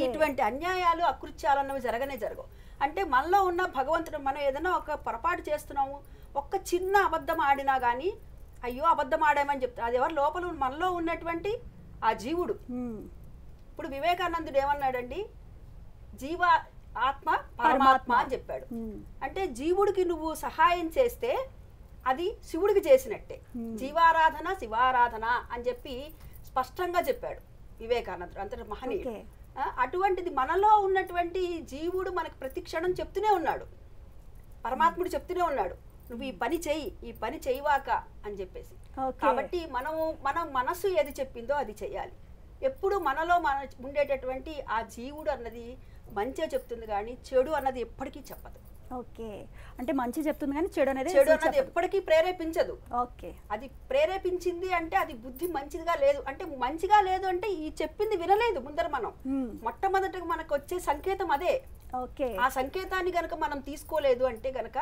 ఇటువంటి అన్యాయాలు, అకృత్యాలు అన్నవి జరగవు. అంటే మనలో ఉన్న భగవంతుడు, మనం ఏదైనా ఒక పొరపాటు చేస్తున్నాము, ఒక్క చిన్న అబద్ధం ఆడినా కానీ అయ్యో అబద్ధం ఆడామని చెప్తారు. అది ఎవరు లోపల మనలో ఉన్నటువంటి ఆ జీవుడు. ఇప్పుడు వివేకానందుడు ఏమన్నాడండి, జీవ ఆత్మ పరమాత్మ అని చెప్పాడు. అంటే జీవుడికి నువ్వు సహాయం చేస్తే అది శివుడికి చేసినట్టే, జీవారాధన శివారాధన అని చెప్పి స్పష్టంగా చెప్పాడు వివేకానందుడు, అంత మహనీయుడు. అటువంటిది మనలో ఉన్నటువంటి జీవుడు మనకు ప్రతి క్షణం చెప్తూనే ఉన్నాడు, పరమాత్ముడు చెప్తూనే ఉన్నాడు, నువ్వు ఈ పని చెయ్యి, ఈ పని చేయవాక అని చెప్పేసి. కాబట్టి మనం మనసు ఏది చెప్పిందో అది చెయ్యాలి. ఎప్పుడు మనలో ఉండేటటువంటి ఆ జీవుడు అన్నది మంచిగా చెప్తుంది కానీ చెడు అన్నది ఎప్పటికీ చెప్పదు. ఓకే, అంటే మంచి చెప్తుంది కానీ చెడు అనేది ఎప్పటికీ ప్రేరేపించదు. ఓకే, అది ప్రేరేపించింది అంటే అది బుద్ధి మంచిదిగా లేదు, అంటే మంచిగా లేదు అంటే ఈ చెప్పింది వినలేదు ముందర మనం. మొట్టమొదటిగా మనకు వచ్చే సంకేతం అదే. ఓకే, ఆ సంకేతాన్ని గనక మనం తీసుకోలేదు అంటే గనక,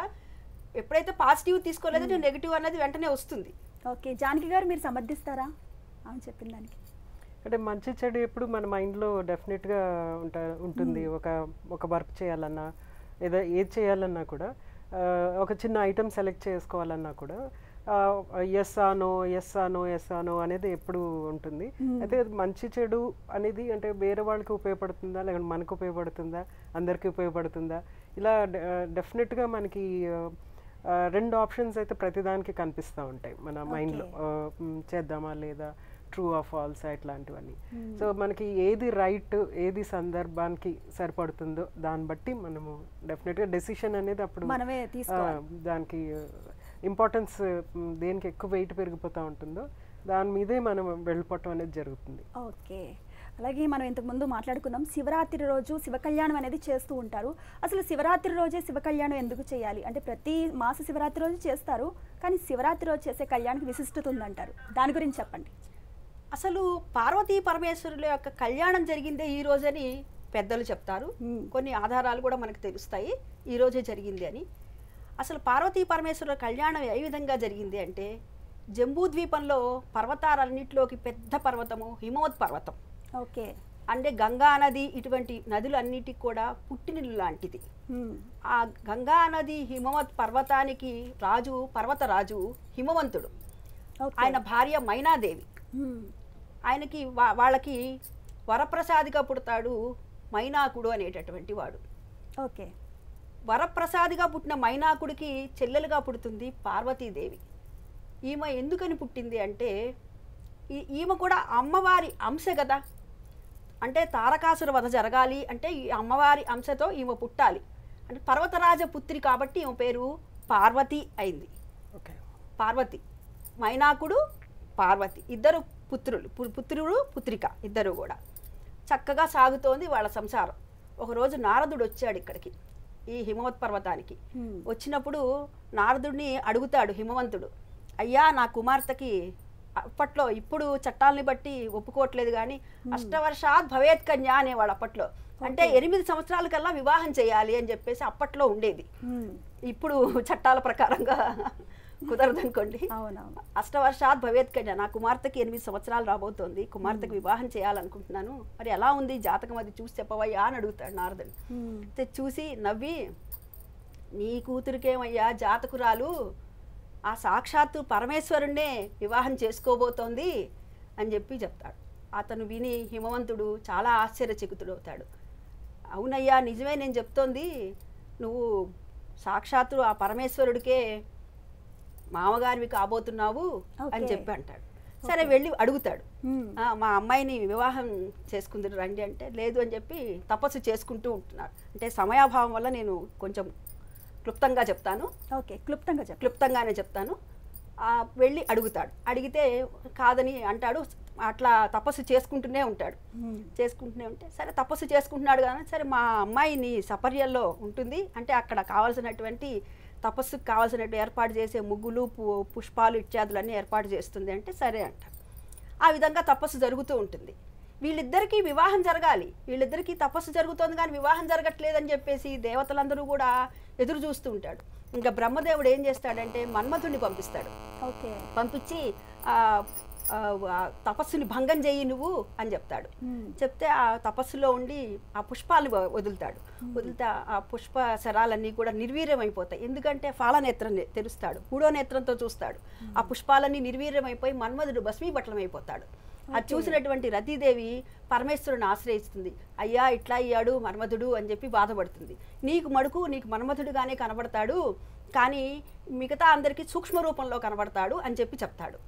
ఎప్పుడైతే పాజిటివ్ తీసుకోలేదో నెగిటివ్ అనేది వెంటనే వస్తుంది. ఓకే, జానకి గారు మీరు సమర్థిస్తారా అని చెప్పిన దానికి? అంటే మంచి చెడు ఎప్పుడు మన మైండ్లో డెఫినెట్గా ఉంటుంది. ఒక వర్క్ చేయాలన్నా, ఏదో ఏది చేయాలన్నా కూడా, ఒక చిన్న ఐటమ్ సెలెక్ట్ చేసుకోవాలన్నా కూడా ఎస్ ఆనో అనేది ఎప్పుడు ఉంటుంది. అయితే మంచి చెడు అనేది అంటే వేరే వాళ్ళకి ఉపయోగపడుతుందా, లేకుంటే మనకు ఉపయోగపడుతుందా, అందరికీ ఉపయోగపడుతుందా, ఇలా డెఫినెట్గా మనకి రెండు ఆప్షన్స్ అయితే ప్రతిదానికి కనిపిస్తూ ఉంటాయి మన మైండ్లో, చేద్దామా లేదా, ట్రూ ఆర్ ఫాల్స్ ఇట్లాంటివన్నీ. సో మనకి ఏది రైట్, ఏది సందర్భానికి సరిపడుతుందో దాన్ని బట్టి మనము డెఫినెట్గా డెసిషన్ అనేది అప్పుడు దానికి ఇంపార్టెన్స్ దేనికి ఎక్కువ వెయిట్ పెరిగిపోతూ ఉంటుందో దాని మీదే మనం వెళ్ళిపోవటం అనేది జరుగుతుంది. ఓకే. అలాగే మనం ఇంతకుముందు మాట్లాడుకున్నాం శివరాత్రి రోజు శివ కళ్యాణం అనేది చేస్తూ ఉంటారు. అసలు శివరాత్రి రోజే శివ కళ్యాణం ఎందుకు చేయాలి అంటే ప్రతి మాస శివరాత్రి రోజు చేస్తారు, కానీ శివరాత్రి రోజు చేసే కళ్యాణానికి విశిష్టత ఉందంటారు, దాని గురించి చెప్పండి. అసలు పార్వతీ పరమేశ్వరుల యొక్క కళ్యాణం జరిగిందే ఈ రోజని పెద్దలు చెప్తారు. కొన్ని ఆధారాలు కూడా మనకు తెలుస్తాయి ఈ రోజే జరిగింది అని. అసలు పార్వతీ పరమేశ్వరుల కళ్యాణం ఏ విధంగా జరిగింది అంటే జంబూద్వీపంలో పర్వతాలన్నింటిలోకి పెద్ద పర్వతము హిమవత్ పర్వతం. ఓకే. అంటే గంగా నది ఇటువంటి నదులన్నిటికి కూడా పుట్టినిల్లు లాంటిది. ఆ గంగా నది హిమవత్ పర్వతానికి రాజు పర్వతరాజు హిమవంతుడు, ఆయన భార్య మైనాదేవి. ఆయనకి వాళ్ళకి వరప్రసాదిగా పుడతాడు మైనాకుడు అనేటటువంటి వాడు. ఓకే. వరప్రసాదిగా పుట్టిన మైనాకుడికి చెల్లెలుగా పుడుతుంది పార్వతీదేవి. ఈమె ఎందుకని పుట్టింది అంటే ఈమె కూడా అమ్మవారి అంశ కదా. అంటే తారకాసుర వధ జరగాలి అంటే ఈ అమ్మవారి అంశతో ఈమె పుట్టాలి. అంటే పర్వతరాజ పుత్రి కాబట్టి ఈమె పేరు పార్వతి అయింది. పార్వతి, మైనాకుడు, పార్వతి ఇద్దరు పుత్రుడు పుత్రిక ఇద్దరు కూడా. చక్కగా సాగుతోంది వాళ్ళ సంసారం. ఒకరోజు నారదుడు వచ్చాడు ఇక్కడికి, ఈ హిమవత్ పర్వతానికి. వచ్చినప్పుడు నారదుడిని అడుగుతాడు హిమవంతుడు, అయ్యా నా కుమార్తెకి అప్పట్లో, ఇప్పుడు చట్టాలని బట్టి ఒప్పుకోవట్లేదు కానీ అష్టవర్షాత్ భవేత్ కన్యా అనేవాడు అప్పట్లో. అంటే 8 సంవత్సరాల కల్లా వివాహం చేయాలి అని చెప్పేసి అప్పట్లో ఉండేది. ఇప్పుడు చట్టాల ప్రకారంగా కుదరదనుకోండి. అష్టవర్షాత్ భవేత్ కన్యా, నా కుమార్తెకి 8 సంవత్సరాలు రాబోతోంది, కుమార్తెకి వివాహం చేయాలనుకుంటున్నాను, మరి ఎలా ఉంది జాతకం అది చూసి చెప్పవయ్యా అని అడుగుతాడు నారదుడు. చూసి నవ్వి, నీ కూతురికేమయ్యా జాతకురాలు ఆ సాక్షాత్తు పరమేశ్వరుణ్ణే వివాహం చేసుకోబోతోంది అని చెప్పి చెప్తాడు. అతను విని హిమవంతుడు చాలా ఆశ్చర్యచకితుడవుతాడు. అవునయ్యా నిజమే నేను చెప్తోంది, నువ్వు సాక్షాత్తు ఆ పరమేశ్వరుడికే మామగారివి కాబోతున్నావు అని చెప్పి అంటాడు. సరే వెళ్ళి అడుగుతాడు, మా అమ్మాయిని వివాహం చేసుకుందరు రండి అంటే లేదు అని చెప్పి తపస్సు చేసుకుంటూ ఉంటున్నాడు. అంటే సమయాభావం వల్ల నేను కొంచెం క్లుప్తంగా చెప్తాను. ఓకే, క్లుప్తంగానే చెప్తాను. వెళ్ళి అడుగుతాడు. అడిగితే కాదని అంటాడు. అట్లా తపస్సు చేసుకుంటూనే ఉంటాడు. చేసుకుంటూనే ఉంటే సరే తపస్సు చేసుకుంటున్నాడు కానీ సరే మా అమ్మాయిని సపర్యల్లో ఉంటుంది అంటే అక్కడ కావాల్సినటువంటి తపస్సుకు కావాల్సినట్టు ఏర్పాటు చేసే ముగ్గులు పుష్పాలు ఇత్యాదులన్నీ ఏర్పాటు చేస్తుంది అంటే సరే అంటారు. ఆ విధంగా తపస్సు జరుగుతూ ఉంటుంది. వీళ్ళిద్దరికీ వివాహం జరగాలి, వీళ్ళిద్దరికీ తపస్సు జరుగుతోంది కానీ వివాహం జరగట్లేదని చెప్పేసి దేవతలందరూ కూడా ఎదురు చూస్తూ ఉంటాడు. ఇంకా బ్రహ్మదేవుడు ఏం చేస్తాడంటే మన్మథుడిని పంపిస్తాడు. ఓకే. పంపించి తపస్సుని భంగం చేయి నువ్వు అని చెప్తాడు. చెప్తే ఆ తపస్సులో ఉండి ఆ పుష్పాలు వదులుతాడు. వదిలితే ఆ పుష్ప శరాలన్నీ కూడా నిర్వీర్యమైపోతాయి. ఎందుకంటే ఫాలనేత్రం తెరుస్తాడు, 3వ నేత్రంతో చూస్తాడు. ఆ పుష్పాలన్నీ నిర్వీర్యమైపోయి మన్మధుడు భస్మీపట్లమైపోతాడు. అది చూసినటువంటి రతీదేవి పరమేశ్వరుని ఆశ్రయిస్తుంది. అయ్యా ఇట్లా అయ్యాడు మన్మధుడు అని చెప్పి బాధపడుతుంది. నీకు మన్మధుడుగానే కనబడతాడు కానీ మిగతా అందరికీ సూక్ష్మ రూపంలో కనబడతాడు అని చెప్పి చెప్తాడు.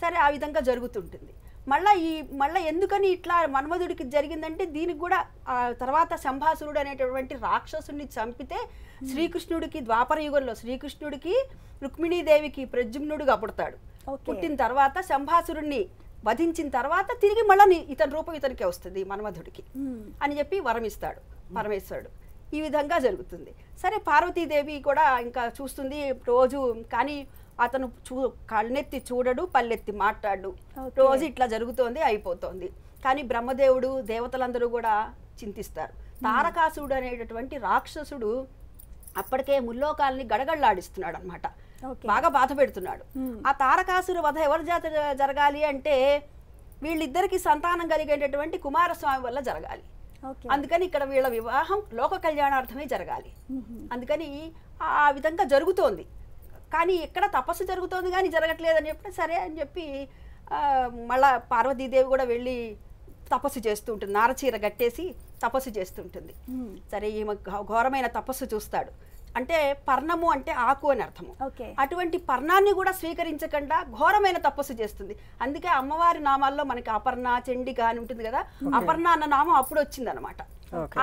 సరే ఆ విధంగా జరుగుతుంటుంది. మళ్ళీ ఎందుకని ఇట్లా మన్మధుడికి జరిగిందంటే దీనికి కూడా తర్వాత శంభాసురుడు అనేటటువంటి రాక్షసుని చంపితే శ్రీకృష్ణుడికి ద్వాపర యుగంలో శ్రీకృష్ణుడికి రుక్మిణీదేవికి ప్రద్యుమ్నుడుగా పుడతాడు. పుట్టిన తర్వాత శంభాసురుణ్ణి వధించిన తర్వాత తిరిగి మళ్ళీ ఇతని రూపం ఇతనికి వస్తుంది మన్మధుడికి అని చెప్పి వరమిస్తాడు పరమేశ్వరుడు. ఈ విధంగా జరుగుతుంది. సరే పార్వతీదేవి కూడా ఇంకా చూస్తుంది రోజు, కానీ అతను కళ్ళెత్తి చూడడు, పల్లెత్తి మాట్లాడు. రోజు ఇట్లా జరుగుతోంది, అయిపోతుంది. కానీ బ్రహ్మదేవుడు దేవతలందరూ కూడా చింతిస్తారు. తారకాసురుడు అనేటటువంటి రాక్షసుడు అప్పటికే ముల్లోకాలని గడగడలాడిస్తున్నాడు అనమాట, బాగా బాధ పెడుతున్నాడు. ఆ తారకాసుర వధ ఎవరి చేత జరగాలి అంటే వీళ్ళిద్దరికి సంతానం కలిగేటటువంటి కుమారస్వామి వల్ల జరగాలి. అందుకని ఇక్కడ వీళ్ళ వివాహం లోక కళ్యాణార్థమే జరగాలి. అందుకని ఆ విధంగా జరుగుతోంది. కానీ ఇక్కడ తపస్సు జరుగుతోంది కానీ జరగట్లేదని చెప్పి సరే అని చెప్పి మళ్ళా పార్వతీదేవి కూడా వెళ్ళి తపస్సు చేస్తూ ఉంటుంది. నారచీర కట్టేసి తపస్సు చేస్తుంటుంది. సరే ఈమె ఘోరమైన తపస్సు చూస్తాడు. అంటే పర్ణము అంటే ఆకు అని అర్థము. ఓకే. అటువంటి పర్ణాన్ని కూడా స్వీకరించకుండా ఘోరమైన తపస్సు చేస్తుంది. అందుకే అమ్మవారి నామాల్లో మనకి అపర్ణ, చండిక అని ఉంటుంది కదా, అపర్ణ అన్న నామం అప్పుడు వచ్చింది అనమాట.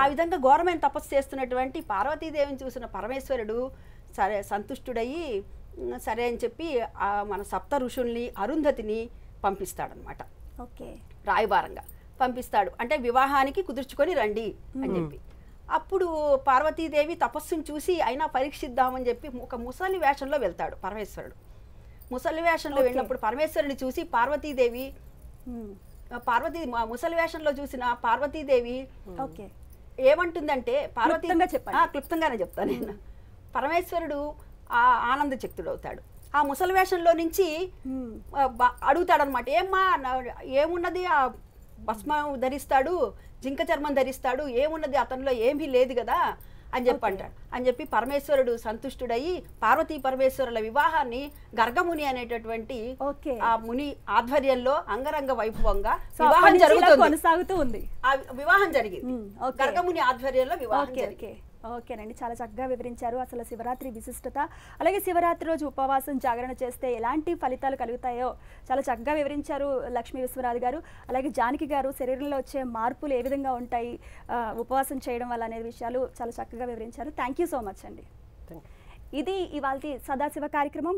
ఆ విధంగా ఘోరమైన తపస్సు చేస్తున్నటువంటి పార్వతీదేవిని చూసిన పరమేశ్వరుడు సరే సంతుష్టుడయ్యి సరే అని చెప్పి మన సప్త ఋషుల్ని అరుంధతిని పంపిస్తాడనమాట. ఓకే. రాయబారంగా పంపిస్తాడు, అంటే వివాహానికి కుదుర్చుకొని రండి అని చెప్పి. అప్పుడు పార్వతీదేవి తపస్సును చూసి అయినా పరీక్షిద్దామని చెప్పి ఒక ముసలి వేషంలో వెళ్తాడు పరమేశ్వరుడు. ముసలి వేషంలో వెళ్ళినప్పుడు పరమేశ్వరుని చూసి పార్వతీదేవి ముసలి వేషంలో చూసిన పార్వతీదేవి ఏమంటుందంటే, క్లుప్తంగానే చెప్తాను నేను, పరమేశ్వరుడు ఆనంద చక్తుడవుతాడు. ఆ ముసలి వేషంలో నుంచి అడుగుతాడనమాట, ఏమున్నది, ఆ భస్మం ధరిస్తాడు, జింక చర్మం ధరిస్తాడు, ఏమున్నది అతనిలో ఏమీ లేదు కదా అని చెప్పి అంటాడు. అని చెప్పి పరమేశ్వరుడు సంతుష్టుడయి పార్వతీ పరమేశ్వరుల వివాహాన్ని గర్గముని అనేటటువంటి ఆ ముని ఆధ్వర్యంలో అంగరంగ వైభవంగా వివాహం జరుగుతుంది. ఆ వివాహం జరిగింది గర్గముని ఆధ్వర్యంలో వివాహం జరిగింది. ఓకేనండి, చాలా చక్కగా వివరించారు అసలు శివరాత్రి విశిష్టత, అలాగే శివరాత్రి రోజు ఉపవాసం జాగరణ చేస్తే ఎలాంటి ఫలితాలు కలుగుతాయో చాలా చక్కగా వివరించారు లక్ష్మీ విశ్వనాథ్ గారు. అలాగే జానకి గారు శరీరంలో వచ్చే మార్పులు ఏ విధంగా ఉంటాయి ఉపవాసం చేయడం వల్ల అనే విషయాలు చాలా చక్కగా వివరించారు. థ్యాంక్ యూ సో మచ్ అండి. ఇది ఇవాల్టి సదాశివ కార్యక్రమం.